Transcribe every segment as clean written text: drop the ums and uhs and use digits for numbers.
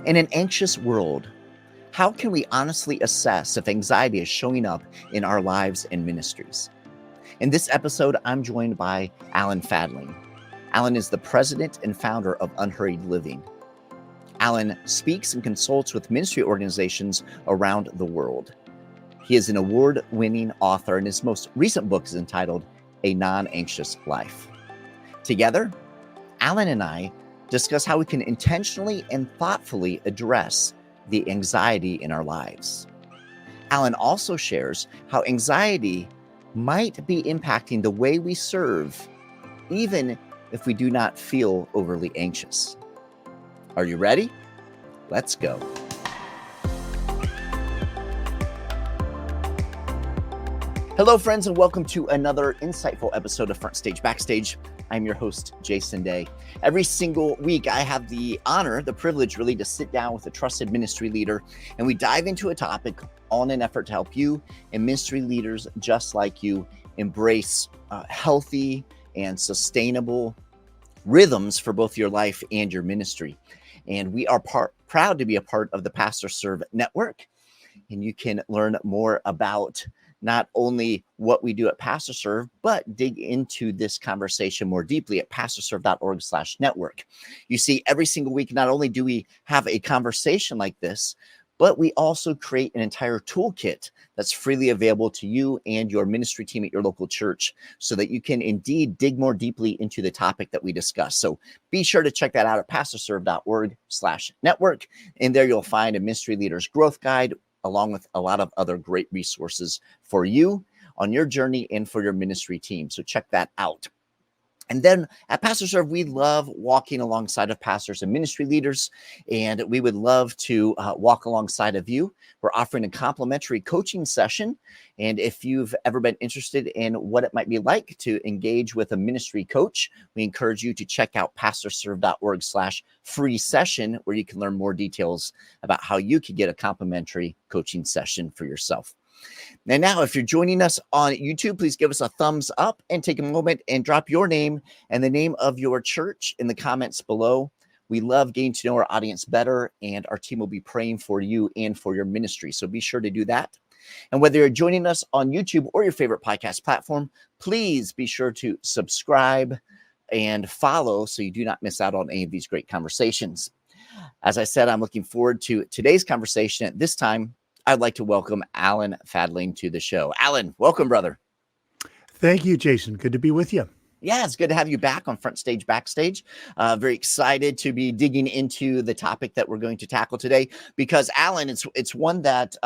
In an anxious world, how can we honestly assess if anxiety is showing up in our lives and ministries? In this episode, I'm joined by Alan Fadling. Alan is the president and founder of Unhurried Living. Alan speaks and consults with ministry organizations around the world. He is an award-winning author, and his most recent book is entitled A Non-Anxious Life. Together, Alan and I discuss how we can intentionally and thoughtfully address the anxiety in our lives. Alan also shares how anxiety might be impacting the way we serve, even if we do not feel overly anxious. Are you ready? Let's go. Hello, friends, and welcome to another insightful episode of FrontStage BackStage. I'm your host, Jason Daye. Every single week, I have the honor, the privilege really, to sit down with a trusted ministry leader, and we dive into a topic all in an effort to help you and ministry leaders just like you embrace healthy and sustainable rhythms for both your life and your ministry. And we are proud to be a part of the Pastor Serve Network, and you can learn more about not only what we do at Pastor Serve, but dig into this conversation more deeply at pastorserve.org/network. You see, every single week, not only do we have a conversation like this, but we also create an entire toolkit that's freely available to you and your ministry team at your local church so that you can indeed dig more deeply into the topic that we discuss. So be sure to check that out at pastorserve.org/network. And there you'll find a ministry leader's growth guide, along with a lot of other great resources for you on your journey and for your ministry team. So check that out. And then at Pastor Serve, we love walking alongside of pastors and ministry leaders, and we would love to walk alongside of you. We're offering a complimentary coaching session, and if you've ever been interested in what it might be like to engage with a ministry coach, we encourage you to check out pastorserve.org/free session, where you can learn more details about how you can get a complimentary coaching session for yourself. And now, if you're joining us on YouTube, please give us a thumbs up and take a moment and drop your name and the name of your church in the comments below. We love getting to know our audience better, and our team will be praying for you and for your ministry. So be sure to do that. And whether you're joining us on YouTube or your favorite podcast platform, please be sure to subscribe and follow so you do not miss out on any of these great conversations. As I said, I'm looking forward to today's conversation. At this time, I'd like to welcome Alan Fadling to the show. Alan, welcome, brother. Thank you, Jason. Good to be with you. Yeah, it's good to have you back on FrontStage BackStage. Very excited to be digging into the topic that we're going to tackle today, because Alan, it's one that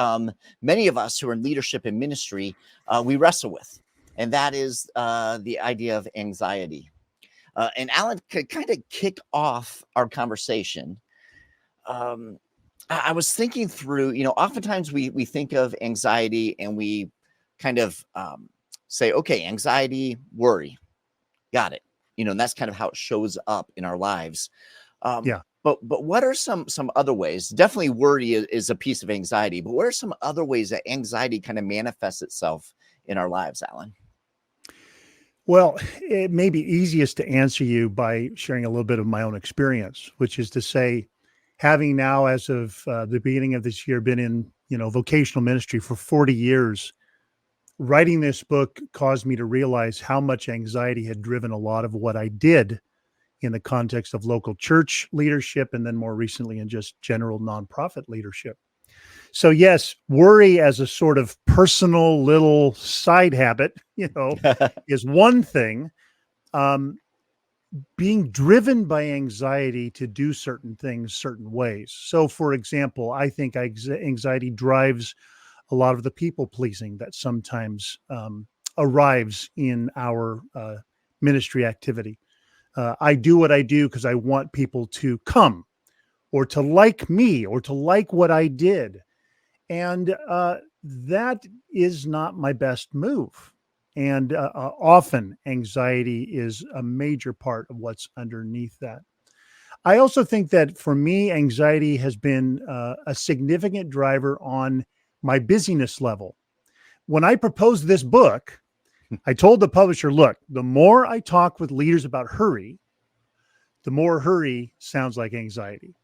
many of us who are in leadership and ministry, we wrestle with, and that is the idea of anxiety. And Alan, could kind of kick off our conversation. I was thinking through, oftentimes we think of anxiety and we kind of say, okay, anxiety, worry, got it. And that's kind of how it shows up in our lives. But what are some other ways? Definitely worry is a piece of anxiety, but what are some other ways that anxiety kind of manifests itself in our lives, Alan? Well, it may be easiest to answer you by sharing a little bit of my own experience, which is to say, having now, as of the beginning of this year, been in, vocational ministry for 40 years, writing this book caused me to realize how much anxiety had driven a lot of what I did in the context of local church leadership, and then more recently in just general nonprofit leadership. So yes, worry as a sort of personal little side habit, is one thing. Being driven by anxiety to do certain things certain ways. So, for example, I think anxiety drives a lot of the people pleasing that sometimes arrives in our ministry activity. I do what I do because I want people to come or to like me or to like what I did. And that is not my best move. And often anxiety is a major part of what's underneath that. I also think that for me, anxiety has been a significant driver on my busyness level. When I proposed this book, I told the publisher, look, the more I talk with leaders about hurry, the more hurry sounds like anxiety.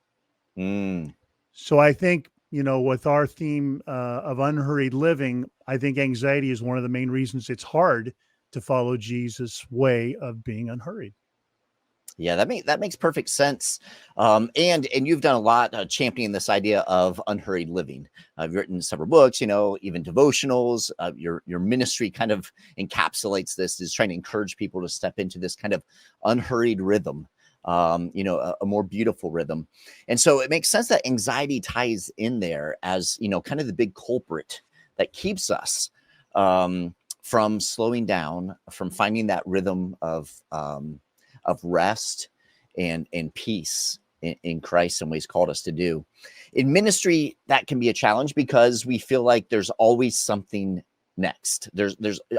Mm. So I think, with our theme of unhurried living, I think anxiety is one of the main reasons it's hard to follow Jesus' way of being unhurried. Yeah, that makes perfect sense. And you've done a lot championing this idea of unhurried living. I've written several books, even devotionals. Your ministry kind of encapsulates this, is trying to encourage people to step into this kind of unhurried rhythm. A more beautiful rhythm. And so it makes sense that anxiety ties in there as, kind of the big culprit that keeps us from slowing down, from finding that rhythm of rest and peace in Christ and what he's called us to do. In ministry, that can be a challenge because we feel like there's always something next. There's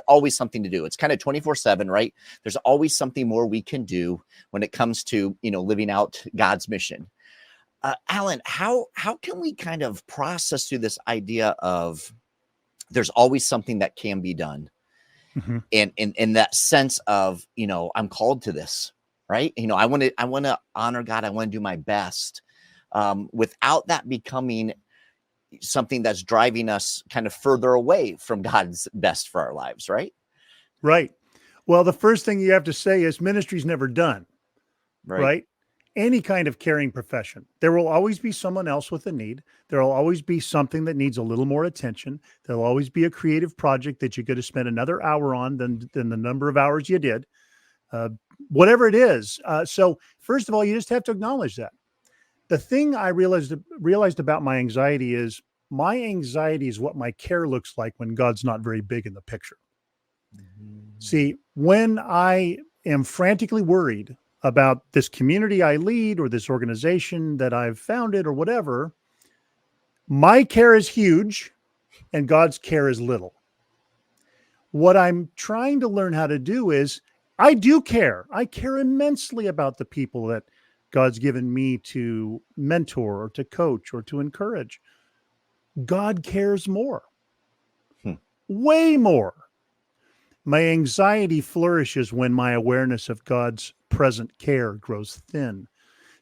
always something to do. It's kind of 24/7, right? There's always something more we can do when it comes to, living out God's mission. Alan, how can we kind of process through this idea of there's always something that can be done? Mm-hmm. And in that sense of, I'm called to this, right? I want to honor God. I want to do my best, without that becoming something that's driving us kind of further away from God's best for our lives, right? Right. Well, the first thing you have to say is ministry's never done, right? Any kind of caring profession, there will always be someone else with a need. There will always be something that needs a little more attention. There'll always be a creative project that you could have spent another hour on than the number of hours you did, whatever it is. So first of all, you just have to acknowledge that. The thing I realized about my anxiety is what my care looks like when God's not very big in the picture. Mm-hmm. See, when I am frantically worried about this community I lead or this organization that I've founded or whatever, my care is huge and God's care is little. What I'm trying to learn how to do is I do care. I care immensely about the people that God's given me to mentor or to coach or to encourage. God cares more, way more. My anxiety flourishes when my awareness of God's present care grows thin.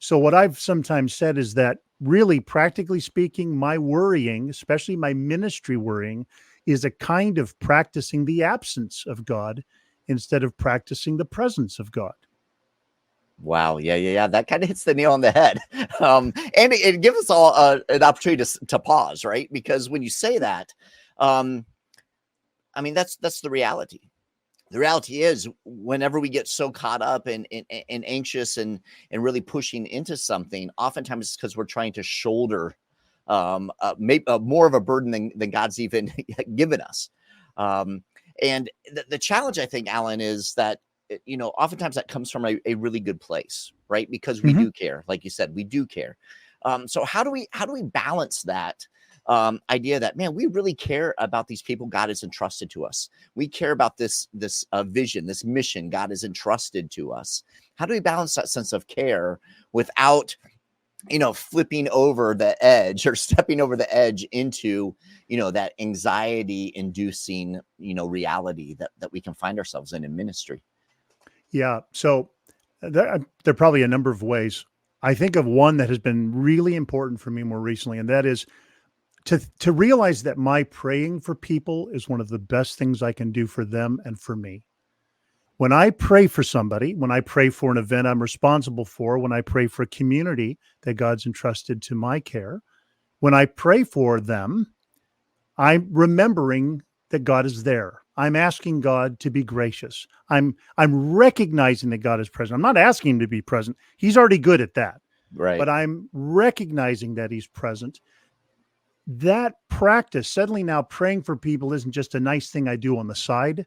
So what I've sometimes said is that really, practically speaking, my worrying, especially my ministry worrying, is a kind of practicing the absence of God instead of practicing the presence of God. Wow. Yeah. That kind of hits the nail on the head. And it gives us all an opportunity to pause, right? Because when you say that, that's the reality. The reality is whenever we get so caught up and anxious and really pushing into something, oftentimes it's because we're trying to shoulder more of a burden than God's even given us. And the challenge, I think, Alan, is that, oftentimes that comes from a really good place, right? Because we do care. Like you said, we do care. So how do we balance that idea that, man, we really care about these people God has entrusted to us. We care about this vision, this mission God has entrusted to us. How do we balance that sense of care without, flipping over the edge or stepping over the edge into, that anxiety inducing, reality that we can find ourselves in ministry? Yeah. So there are probably a number of ways. I think of one that has been really important for me more recently, and that is to realize that my praying for people is one of the best things I can do for them and for me. When I pray for somebody, when I pray for an event I'm responsible for, when I pray for a community that God's entrusted to my care, when I pray for them, I'm remembering that God is there. I'm asking God to be gracious. I'm recognizing that God is present. I'm not asking him to be present. He's already good at that. Right. But I'm recognizing that he's present. That practice, suddenly now praying for people isn't just a nice thing I do on the side.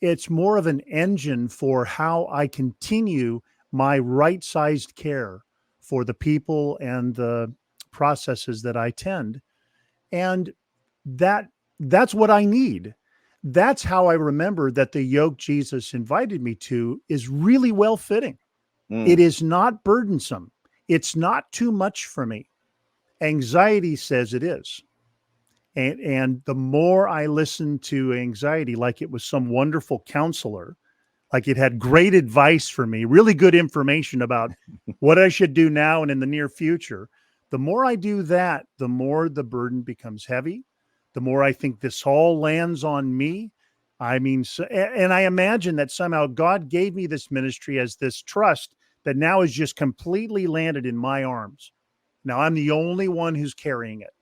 It's more of an engine for how I continue my right-sized care for the people and the processes that I tend. And that's what I need. That's how I remember that the yoke Jesus invited me to is really well-fitting. It is not burdensome. It's not too much for me. Anxiety says it is. And the more I listen to anxiety like it was some wonderful counselor, like it had great advice for me, really good information about what I should do now and in the near future, The more I do that, the more the burden becomes heavy. The more I think this all lands on me. I mean, and I imagine that somehow God gave me this ministry as this trust that now is just completely landed in my arms. Now I'm the only one who's carrying it.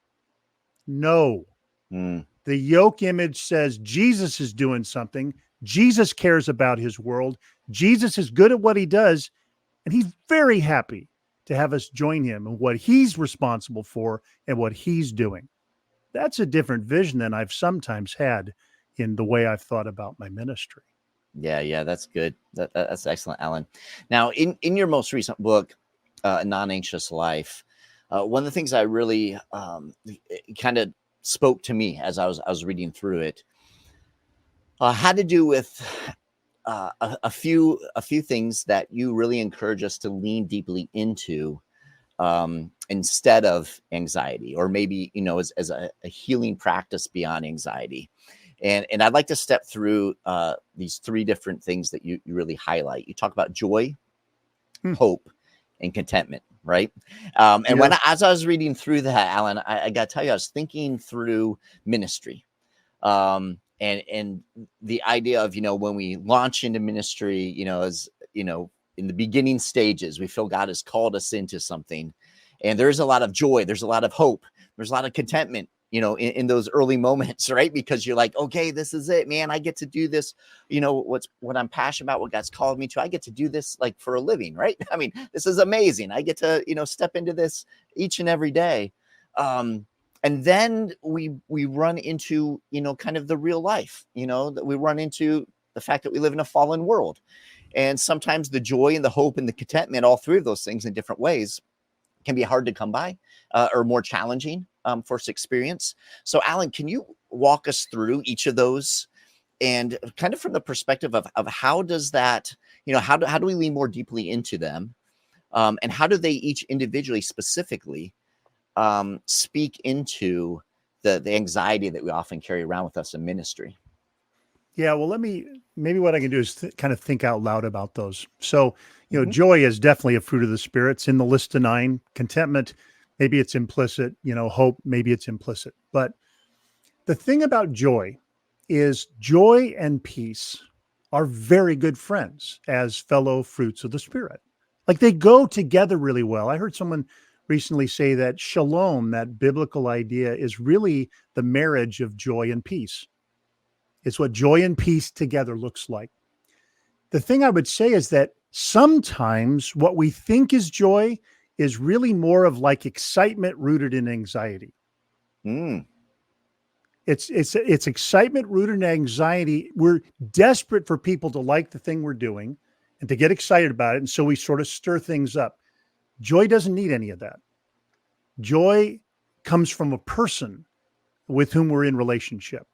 No. Mm. The yoke image says Jesus is doing something. Jesus cares about his world. Jesus is good at what he does, and he's very happy to have us join him in what he's responsible for and what he's doing. That's a different vision than I've sometimes had in the way I've thought about my ministry. Yeah, that's good. That's excellent, Alan. Now, in your most recent book, Non-Anxious Life, one of the things I really kind of spoke to me as I was reading through it had to do with a few things that you really encourage us to lean deeply into instead of anxiety, or maybe, as a healing practice beyond anxiety. And I'd like to step through these three different things that you really highlight. You talk about joy, hope, and contentment, right? And as I was reading through that, Alan, I got to tell you, I was thinking through ministry. And the idea of, when we launch into ministry, as, in the beginning stages, we feel God has called us into something. And there's a lot of joy. There's a lot of hope. There's a lot of contentment, in those early moments, right? Because you're like, okay, this is it, man. I get to do this, what I'm passionate about, what God's called me to. I get to do this like for a living, right? I mean, this is amazing. I get to, step into this each and every day. And then we run into, kind of the real life, that we run into the fact that we live in a fallen world. And sometimes the joy and the hope and the contentment, all three of those things in different ways, can be hard to come by or more challenging for us to experience. So, Alan, can you walk us through each of those and kind of from the perspective of how does that, how do we lean more deeply into them? And how do they each individually, specifically, speak into the anxiety that we often carry around with us in ministry? Yeah, well, maybe what I can do is kind of think out loud about those. So, joy is definitely a fruit of the Spirit. It's in the list of 9. Contentment, maybe it's implicit. Hope, maybe it's implicit. But the thing about joy is joy and peace are very good friends as fellow fruits of the Spirit. Like they go together really well. I heard someone recently say that shalom, that biblical idea, is really the marriage of joy and peace. It's what joy and peace together looks like. The thing I would say is that sometimes what we think is joy is really more of like excitement rooted in anxiety. It's excitement rooted in anxiety. We're desperate for people to like the thing we're doing and to get excited about it. And so we sort of stir things up. Joy doesn't need any of that. Joy comes from a person with whom we're in relationship.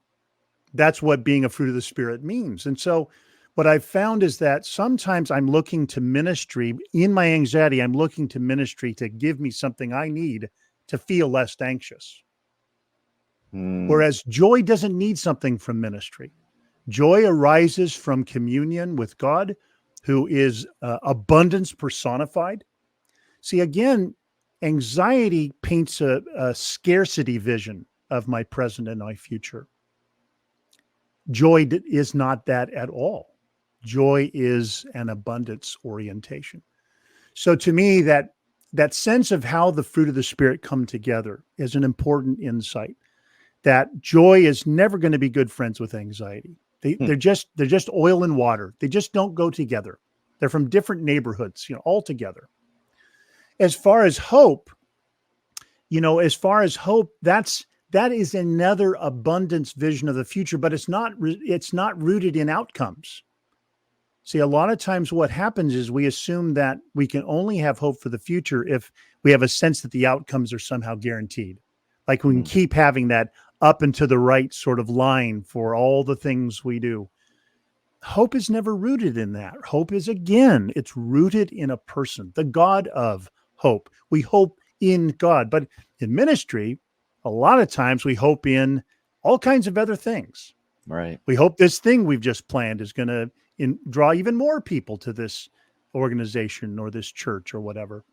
That's what being a fruit of the Spirit means. And so what I've found is that sometimes I'm looking to ministry in my anxiety. I'm looking to ministry to give me something I need to feel less anxious. Whereas joy doesn't need something from ministry. Joy arises from communion with God, who is abundance personified. See, again, anxiety paints a scarcity vision of my present and my future. Joy is not that at all. Joy is an abundance orientation. So to me, that sense of how the fruit of the Spirit come together is an important insight. That joy is never going to be good friends with anxiety. They're just oil and water. They just don't go together. They're from different neighborhoods, all together. As far as hope, that is another abundance vision of the future, but it's not rooted in outcomes. See, a lot of times what happens is we assume that we can only have hope for the future if we have a sense that the outcomes are somehow guaranteed. Like we can keep having that up and to the right sort of line for all the things we do. Hope is never rooted in that. Hope is, again, it's rooted in a person, the God of hope. We hope in God, but in ministry, a lot of times we hope in all kinds of other things. Right. We hope this thing we've just planned is going to draw even more people to this organization or this church or whatever.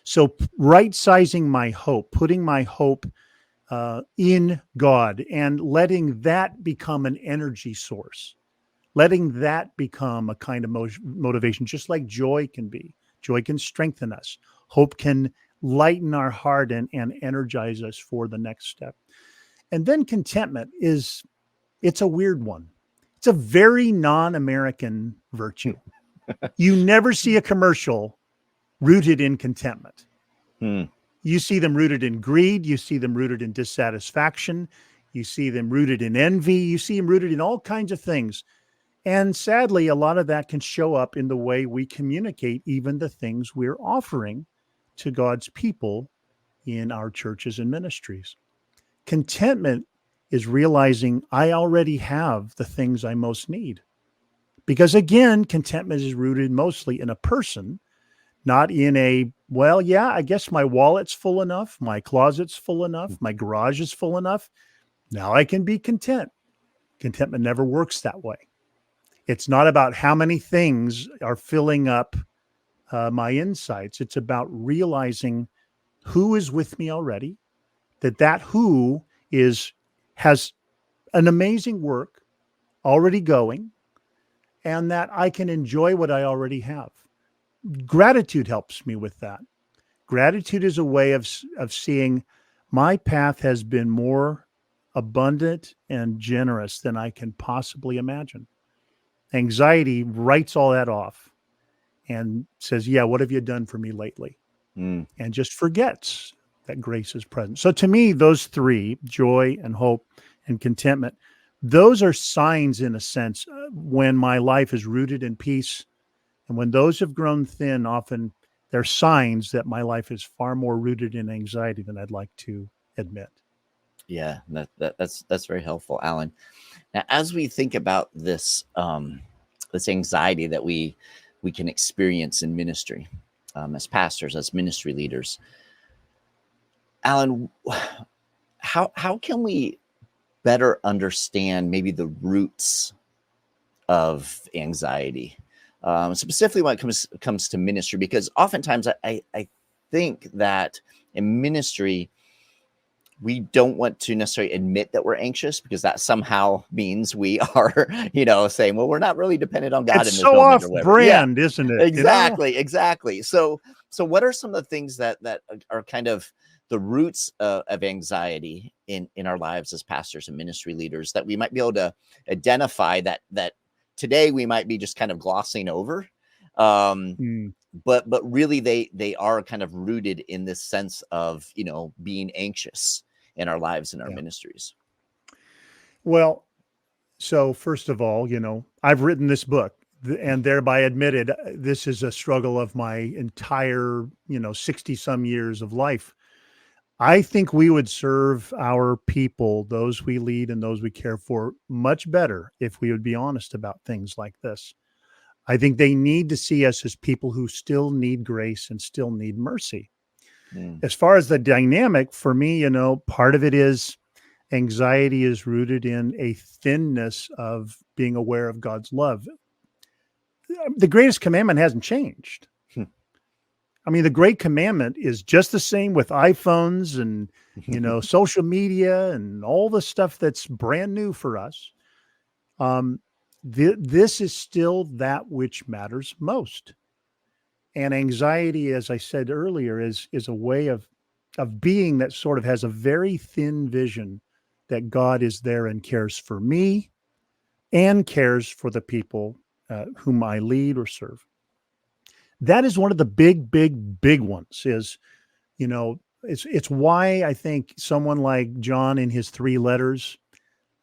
So right sizing my hope, putting my hope in God and letting that become an energy source, letting that become a kind of motivation, just like joy can be. Joy can strengthen us. Hope can lighten our heart and energize us for the next step. And then contentment it's a weird one. It's a very non-American virtue. You never see a commercial rooted in contentment. Hmm. You see them rooted in greed. You see them rooted in dissatisfaction. You see them rooted in envy. You see them rooted in all kinds of things. And sadly, a lot of that can show up in the way we communicate even the things we're offering to God's people in our churches and ministries. Contentment is realizing I already have the things I most need. Because again, contentment is rooted mostly in a person, not in a, well, yeah, I guess my wallet's full enough, my closet's full enough, my garage is full enough. Now I can be content. Contentment never works that way. It's not about how many things are filling up my insights. It's about realizing who is with me already, that who has an amazing work already going, and that I can enjoy what I already have. Gratitude helps me with that. Gratitude is a way of seeing my path has been more abundant and generous than I can possibly imagine. Anxiety writes all that off and says, yeah, what have you done for me lately? Mm. And just forgets that grace is present. So to me, those three, joy and hope and contentment, those are signs in a sense when my life is rooted in peace. And when those have grown thin, often they're signs that my life is far more rooted in anxiety than I'd like to admit. Yeah, that's very helpful, Alan. Now, as we think about this this anxiety that we can experience in ministry, as pastors, as ministry leaders, Alan, how can we better understand maybe the roots of anxiety, specifically when it comes to ministry? Because oftentimes I think that in ministry, we don't want to necessarily admit that we're anxious, because that somehow means we are, saying, well, we're not really dependent on God It's in this so moment or off whatever. brand, isn't it? Exactly. So what are some of the things that are kind of the roots of anxiety in our lives as pastors and ministry leaders that we might be able to identify that today we might be just kind of glossing over? But really they are kind of rooted in this sense of, being anxious in our lives and our ministries. Well, so first of all, I've written this book and thereby admitted this is a struggle of my entire, 60 some years of life. I think we would serve our people, those we lead and those we care for, much better if we would be honest about things like this. I think they need to see us as people who still need grace and still need mercy. As far as the dynamic, for me, part of it is anxiety is rooted in a thinness of being aware of God's love. The greatest commandment hasn't changed. I mean, the great commandment is just the same with iPhones and, social media and all the stuff that's brand new for us. This is still that which matters most. And anxiety, as I said earlier, is a way of being that sort of has a very thin vision that God is there and cares for me and cares for the people whom I lead or serve. That is one of the big ones is, it's why I think someone like John in his 3 letters,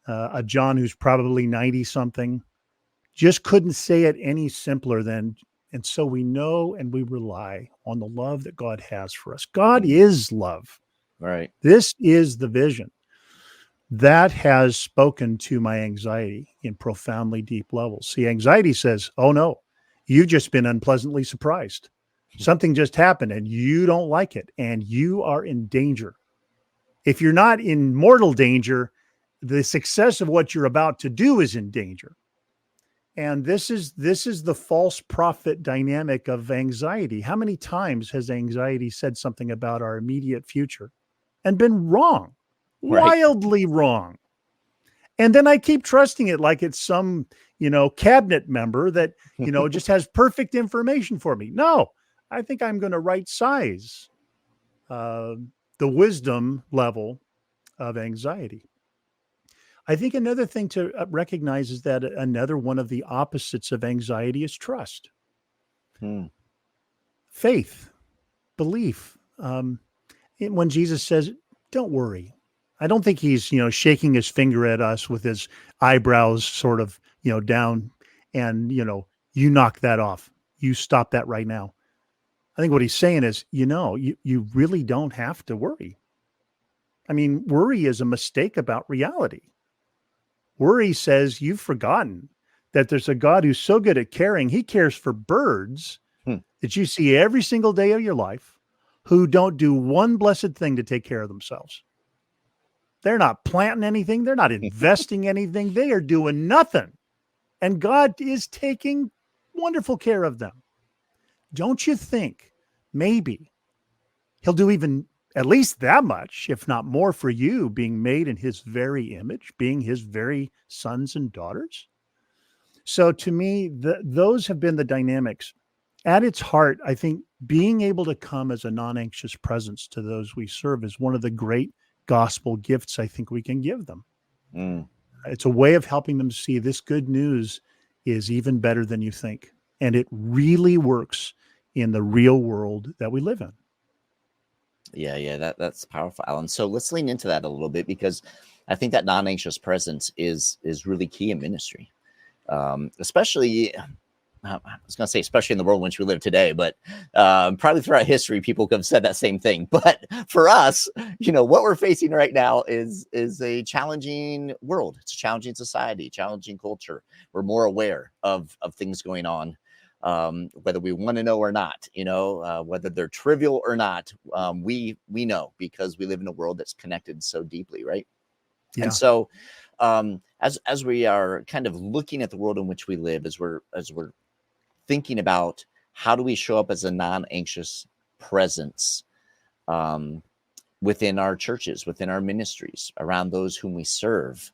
a John who's probably 90 something, just couldn't say it any simpler than, and so we know and we rely on the love that God has for us. God is love. Right. This is the vision. That has spoken to my anxiety in profoundly deep levels. See, anxiety says, oh no, you've just been unpleasantly surprised. Something just happened and you don't like it and you are in danger. If you're not in mortal danger, the success of what you're about to do is in danger. And this is the false prophet dynamic of anxiety. How many times has anxiety said something about our immediate future and been wrong, Right. wildly wrong? And then I keep trusting it like it's some, cabinet member that, just has perfect information for me. No, I think I'm going to right size uh, the wisdom level of anxiety. I think another thing to recognize is that another one of the opposites of anxiety is trust, Hmm. faith, belief. When Jesus says, "Don't worry," I don't think he's shaking his finger at us with his eyebrows sort of down, and you knock that off. You stop that right now. I think what he's saying is, you really don't have to worry. I mean, worry is a mistake about reality. Worry says you've forgotten that there's a God who's so good at caring. He cares for birds Hmm. that you see every single day of your life who don't do one blessed thing to take care of themselves. They're not planting anything. They're not investing anything. They are doing nothing. And God is taking wonderful care of them. Don't you think maybe he'll do even at least that much, if not more, for you being made in his very image, being his very sons and daughters? So to me, those have been the dynamics. At its heart, I think being able to come as a non-anxious presence to those we serve is one of the great gospel gifts I think we can give them. Mm. It's a way of helping them see this good news is even better than you think. And it really works in the real world that we live in. Yeah, that's powerful, Alan. So let's lean into that a little bit, because I think that non-anxious presence is really key in ministry, especially. I was going to say, especially in the world in which we live today, but probably throughout history, people have said that same thing. But for us, what we're facing right now is a challenging world. It's a challenging society, challenging culture. We're more aware of things going on, whether we want to know or not. Whether they're trivial or not. We know, because we live in a world that's connected so deeply, right? Yeah. And so, as we are kind of looking at the world in which we live, as we're thinking about how do we show up as a non-anxious presence within our churches, within our ministries, around those whom we serve,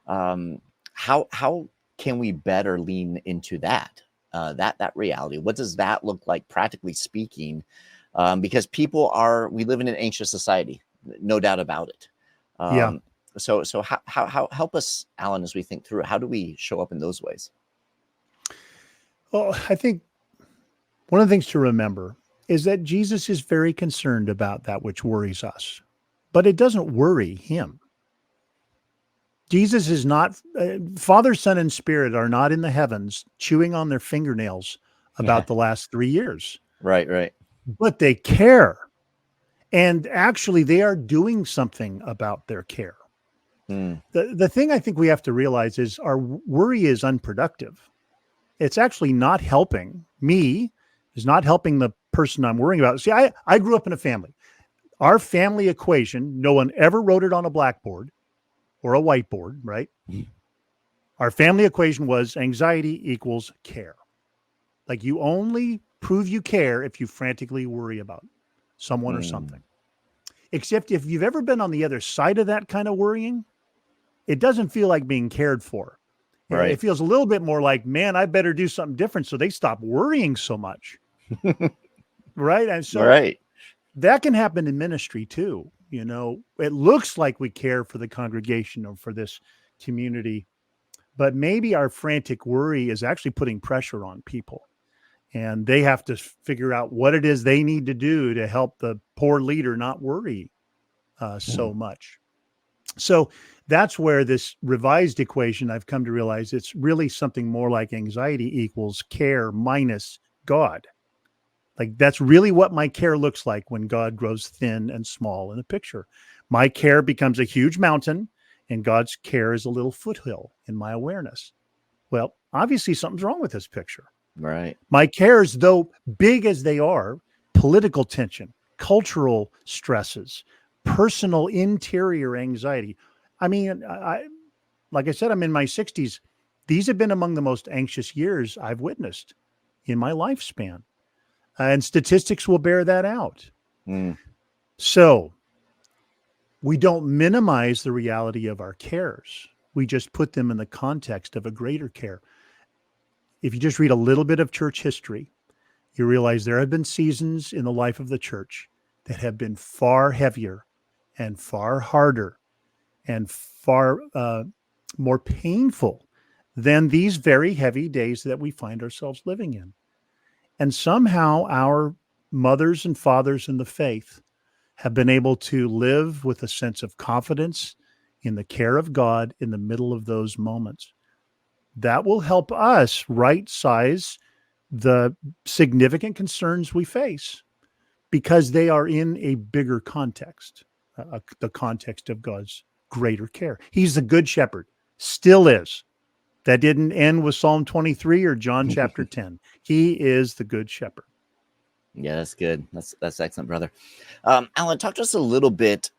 how can we better lean into that reality? What does that look like, practically speaking? Because we live in an anxious society, no doubt about it. Yeah. So how help us, Alan, as we think through it. How do we show up in those ways? Well, I think one of the things to remember is that Jesus is very concerned about that which worries us, but it doesn't worry him. Jesus is not, Father, Son, and Spirit are not in the heavens chewing on their fingernails about the last 3 years. Right. But they care. And actually, they are doing something about their care. The thing I think we have to realize is our worry is unproductive. It's actually not helping me, is not helping the person I'm worrying about. See, I grew up in a family. Our family equation, no one ever wrote it on a blackboard or a whiteboard, right? Our family equation was anxiety equals care. Like, you only prove you care if you frantically worry about someone or something. Except if you've ever been on the other side of that kind of worrying, it doesn't feel like being cared for. Right. It feels a little bit more like, man, I better do something different so they stop worrying so much. Right. And so that can happen in ministry too. It looks like we care for the congregation or for this community, but maybe our frantic worry is actually putting pressure on people, and they have to figure out what it is they need to do to help the poor leader not worry so much. So that's where this revised equation, I've come to realize, it's really something more like anxiety equals care minus God. Like, that's really what my care looks like when God grows thin and small in the picture. My care becomes a huge mountain, and God's care is a little foothill in my awareness. Well, obviously something's wrong with this picture. Right. My cares, though big as they are, political tension, cultural stresses, personal interior anxiety. I mean, like I said, I'm in my 60s. These have been among the most anxious years I've witnessed in my lifespan. And statistics will bear that out. Mm. So we don't minimize the reality of our cares. We just put them in the context of a greater care. If you just read a little bit of church history, you realize there have been seasons in the life of the church that have been far heavier and far harder and far more painful than these very heavy days that we find ourselves living in. And somehow our mothers and fathers in the faith have been able to live with a sense of confidence in the care of God in the middle of those moments. That will help us right size the significant concerns we face because they are in a bigger context, the context of God's greater care. He's the good shepherd, still is. That didn't end with Psalm 23 or John chapter 10. He is the good shepherd. Yeah, that's good. That's excellent, brother. Alan, talk to us a little bit,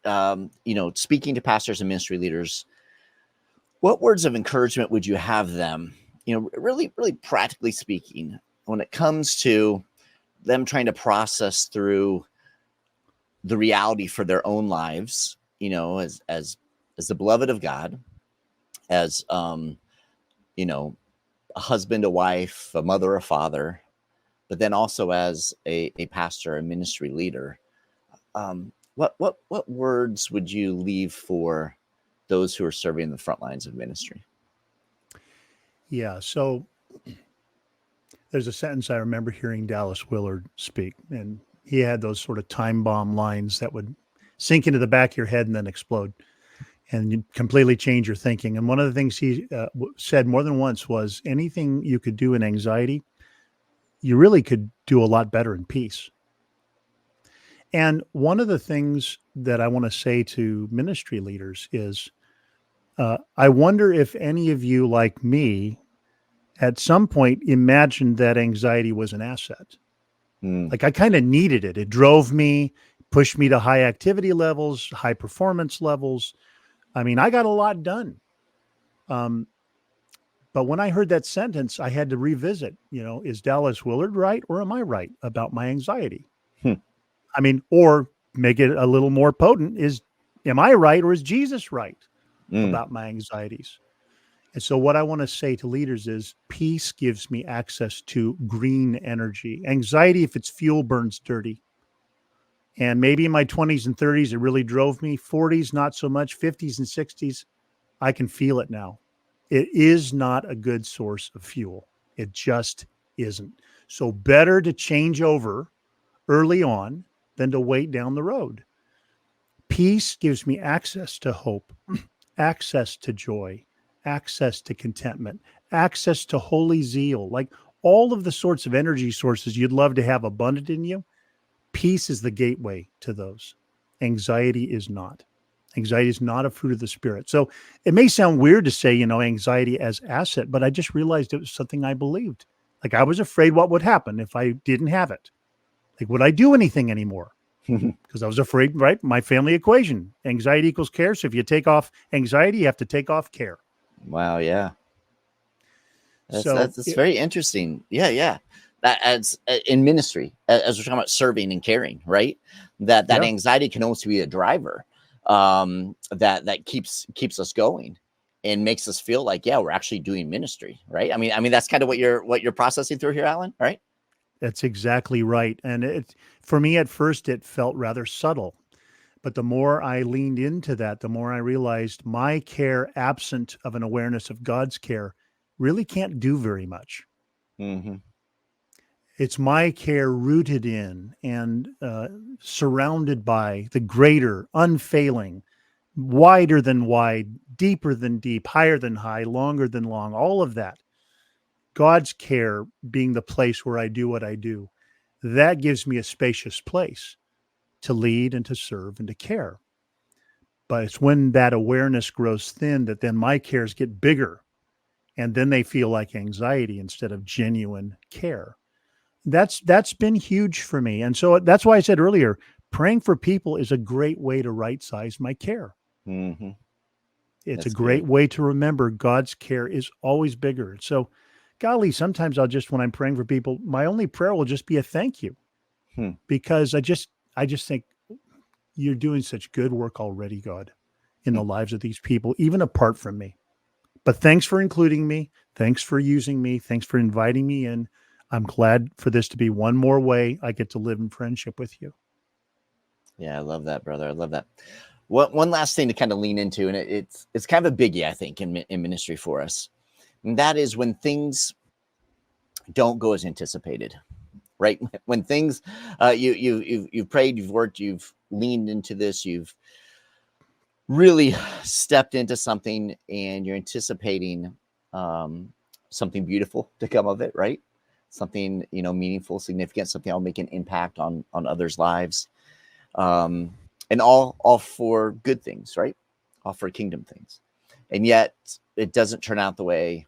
speaking to pastors and ministry leaders, what words of encouragement would you have them, really, really practically speaking, when it comes to them trying to process through the reality for their own lives, as the beloved of God, as, a husband, a wife, a mother, a father, but then also as a pastor, a ministry leader. What words would you leave for those who are serving the front lines of ministry? Yeah. So there's a sentence I remember hearing Dallas Willard speak, and he had those sort of time bomb lines that would sink into the back of your head and then explode and you completely change your thinking. And one of the things he said more than once was anything you could do in anxiety, you really could do a lot better in peace. And one of the things that I want to say to ministry leaders is, I wonder if any of you, like me, at some point imagined that anxiety was an asset. Like I kind of needed it. It drove me, pushed me to high activity levels, high performance levels. I mean, I got a lot done. But when I heard that sentence, I had to revisit, is Dallas Willard right or am I right about my anxiety? I mean, or make it a little more potent am I right or is Jesus right about my anxieties? And so what I want to say to leaders is peace gives me access to green energy. Anxiety, if it's fuel, burns dirty. And maybe in my 20s and 30s, it really drove me. 40s, not so much. 50s and 60s, I can feel it now. It is not a good source of fuel. It just isn't. So better to change over early on than to wait down the road. Peace gives me access to hope, access to joy, access to contentment, access to holy zeal, like all of the sorts of energy sources you'd love to have abundant in you. Peace is the gateway to those. Anxiety is not. Anxiety is not a fruit of the spirit. So it may sound weird to say, anxiety as asset, but I just realized it was something I believed. Like I was afraid what would happen if I didn't have it. Like, would I do anything anymore? Because I was afraid, right? My family equation, anxiety equals care. So if you take off anxiety, you have to take off care. Wow. Yeah. That's very interesting. Yeah. That adds in ministry, as we're talking about serving and caring, right? That anxiety can also be a driver that keeps us going and makes us feel like, we're actually doing ministry, right? I mean, that's kind of what you're processing through here, Alan, right? That's exactly right. And for me at first, it felt rather subtle. But the more I leaned into that, the more I realized my care absent of an awareness of God's care really can't do very much. Mm-hmm. It's my care rooted in and surrounded by the greater, unfailing, wider than wide, deeper than deep, higher than high, longer than long, all of that. God's care being the place where I do what I do, that gives me a spacious place to lead and to serve and to care. But it's when that awareness grows thin that then my cares get bigger and then they feel like anxiety instead of genuine care. That's been huge for me. And so that's why I said earlier, praying for people is a great way to right size my care. Mm-hmm. It's a That's great good. way to remember God's care is always bigger. So, golly, sometimes when I'm praying for people, my only prayer will just be a thank you, Hmm. because I just think you're doing such good work already, God, in Hmm. the lives of these people, even apart from me. But thanks for including me. Thanks for using me. Thanks for inviting me in. I'm glad for this to be one more way I get to live in friendship with you. Yeah, I love that, brother. I love that. One last thing to kind of lean into, and it's kind of a biggie, I think, in ministry for us, and that is when things don't go as anticipated, right? When things, you've prayed, you've worked, you've leaned into this, you've really stepped into something, and you're anticipating um, something beautiful to come of it, right? Something meaningful, significant, something that'll make an impact on others' lives, and all for good things, right? All for kingdom things, and yet it doesn't turn out the way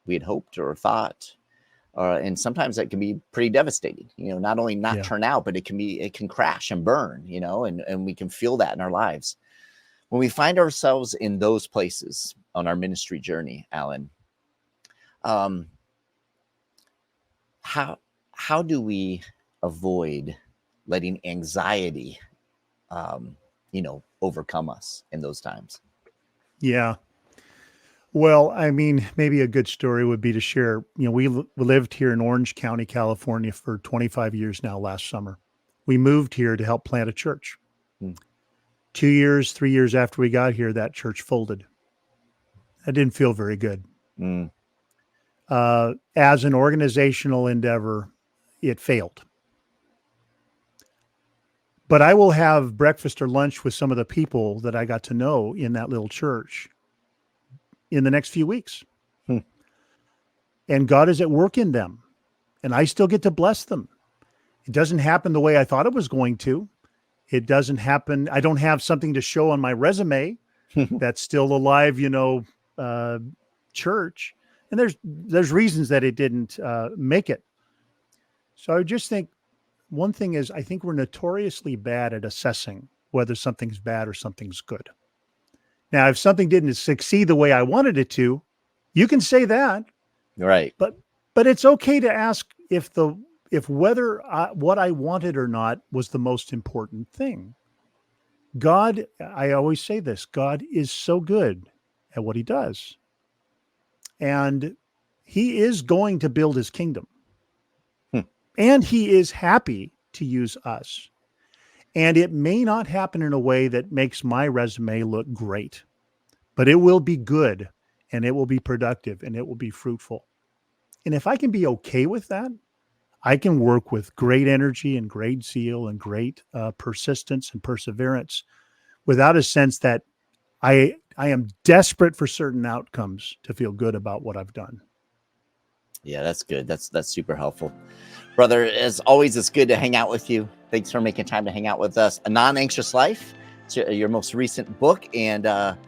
we had hoped or thought. And sometimes that can be pretty devastating, not only not Yeah. turn out, but it can crash and burn, and we can feel that in our lives. When we find ourselves in those places on our ministry journey, Alan, um, how do we avoid letting anxiety, overcome us in those times? Yeah. Well, I mean, maybe a good story would be to share. We lived here in Orange County, California for 25 years now last summer. We moved here to help plant a church. Hmm. 2 years, 3 years after we got here, that church folded. That didn't feel very good. Mm. As an organizational endeavor, it failed. But I will have breakfast or lunch with some of the people that I got to know in that little church in the next few weeks. Hmm. And God is at work in them. And I still get to bless them. It doesn't happen the way I thought it was going to. It doesn't happen. I don't have something to show on my resume that's still alive, church. And there's reasons that it didn't make it. So I just think one thing is, I think we're notoriously bad at assessing whether something's bad or something's good. Now, if something didn't succeed the way I wanted it to, you can say that, Right. but it's okay to ask if whether what I wanted or not was the most important thing. God, I always say this, God is so good at what he does. And he is going to build his kingdom. Hmm. And he is happy to use us. And it may not happen in a way that makes my resume look great, but it will be good, and it will be productive, and it will be fruitful. And if I can be okay with that, I can work with great energy and great zeal and great persistence and perseverance without a sense that I am desperate for certain outcomes to feel good about what I've done. Yeah, that's good. That's super helpful. Brother, as always, it's good to hang out with you. Thanks for making time to hang out with us. A Non-Anxious Life, your most recent book, and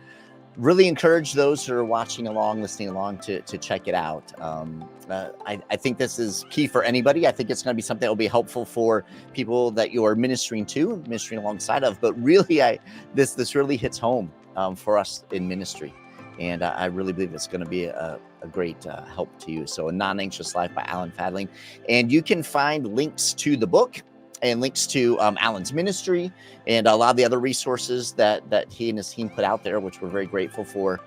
really encourage those who are watching along, listening along to check it out. I think this is key for anybody. I think it's going to be something that will be helpful for people that you are ministering to, ministering alongside of. But really, this really hits home for us in ministry. And I really believe it's going to be a great help to you. So A Non-Anxious Life by Alan Fadling. And you can find links to the book and links to Alan's ministry and a lot of the other resources that he and his team put out there, which we're very grateful for.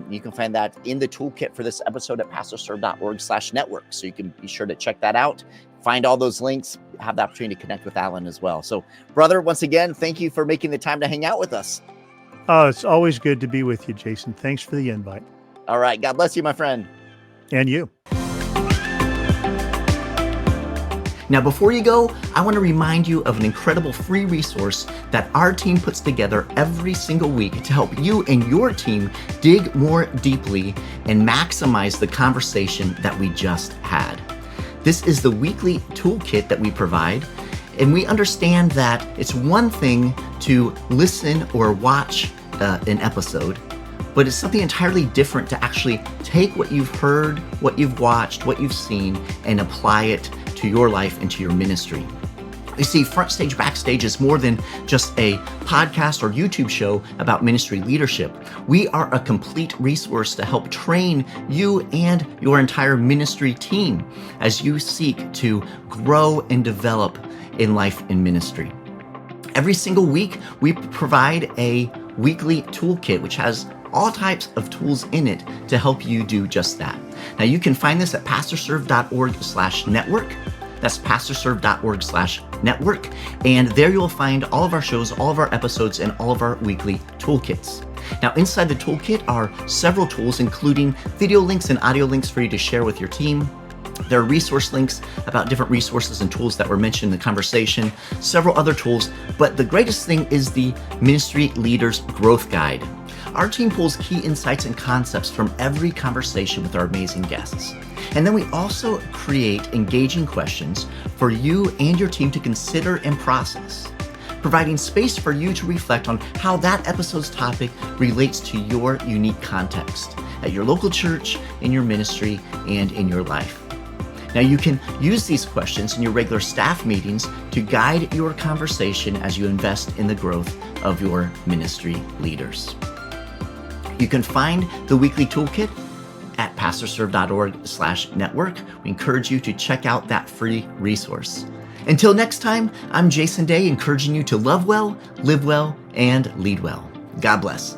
You can find that in the toolkit for this episode at pastorserve.org/network. So you can be sure to check that out, find all those links, have the opportunity to connect with Alan as well. So, brother, once again, thank you for making the time to hang out with us. Oh, it's always good to be with you, Jason. Thanks for the invite. All right. God bless you, my friend. And you. Now, before you go, I want to remind you of an incredible free resource that our team puts together every single week to help you and your team dig more deeply and maximize the conversation that we just had. This is the weekly toolkit that we provide, and we understand that it's one thing to listen or watch an episode, but it's something entirely different to actually take what you've heard, what you've watched, what you've seen, and apply it to your life and to your ministry. You see, FrontStage BackStage is more than just a podcast or YouTube show about ministry leadership. We are a complete resource to help train you and your entire ministry team as you seek to grow and develop in life and ministry. Every single week, we provide a weekly toolkit, which has all types of tools in it to help you do just that. Now, you can find this at pastorserve.org/network. That's pastorserve.org/network. And there you'll find all of our shows, all of our episodes, and all of our weekly toolkits. Now, inside the toolkit are several tools, including video links and audio links for you to share with your team. There are resource links about different resources and tools that were mentioned in the conversation, several other tools, but the greatest thing is the Ministry Leaders Growth Guide. Our team pulls key insights and concepts from every conversation with our amazing guests. And then we also create engaging questions for you and your team to consider and process, providing space for you to reflect on how that episode's topic relates to your unique context at your local church, in your ministry, and in your life. Now, you can use these questions in your regular staff meetings to guide your conversation as you invest in the growth of your ministry leaders. You can find the weekly toolkit at pastorserve.org/network. We encourage you to check out that free resource. Until next time, I'm Jason Daye, encouraging you to love well, live well, and lead well. God bless.